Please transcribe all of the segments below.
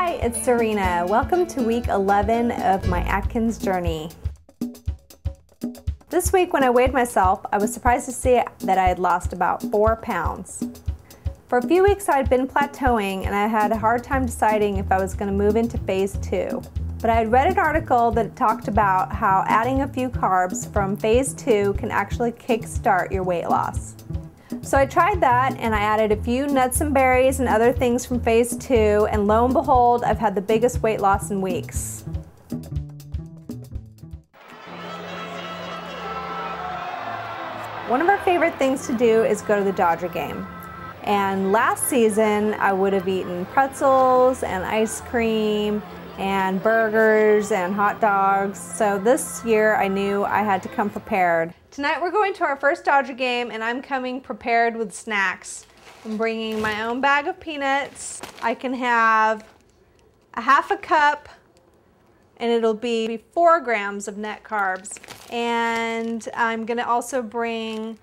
Hi, it's Serena. Welcome to week 11 of my Atkins journey. This week when I weighed myself, I was surprised to see that I had lost about 4 pounds. For a few weeks I had been plateauing and I had a hard time deciding if I was going to move into phase 2. But I had read an article that talked about how adding a few carbs from phase 2 can actually kickstart your weight loss. So I tried that and I added a few nuts and berries and other things from phase 2, and lo and behold, I've had the biggest weight loss in weeks. One of our favorite things to do is go to the Dodger game. And last season I would have eaten pretzels and ice cream and burgers and hot dogs. So this year I knew I had to come prepared. Tonight we're going to our first Dodger game and I'm coming prepared with snacks. I'm bringing my own bag of peanuts. I can have a half a cup and it'll be 4 grams of net carbs. And I'm gonna also bring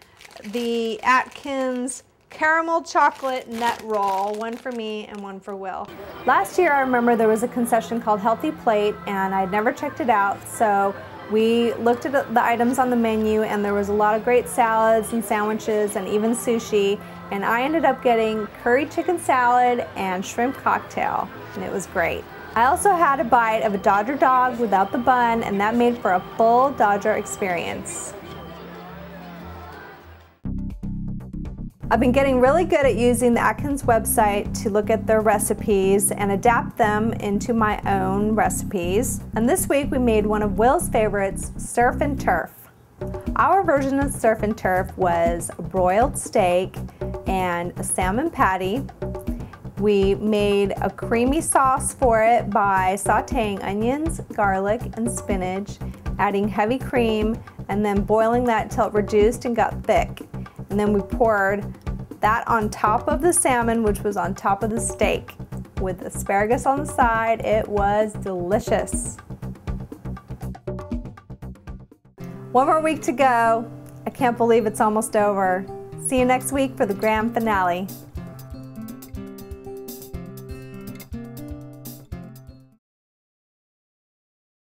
the Atkins caramel chocolate nut roll, one for me and one for Will. Last year I remember there was a concession called Healthy Plate and I'd never checked it out, so we looked at the items on the menu and there was a lot of great salads and sandwiches and even sushi, and I ended up getting curry chicken salad and shrimp cocktail, and it was great. I also had a bite of a Dodger dog without the bun, and that made for a full Dodger experience. I've been getting really good at using the Atkins website to look at their recipes and adapt them into my own recipes. And this week we made one of Will's favorites, surf and turf. Our version of surf and turf was a broiled steak and a salmon patty. We made a creamy sauce for it by sauteing onions, garlic, and spinach, adding heavy cream, and then boiling that till it reduced and got thick. And then we poured that on top of the salmon, which was on top of the steak, with asparagus on the side. It was delicious. One more week to go. I can't believe it's almost over. See you next week for the grand finale.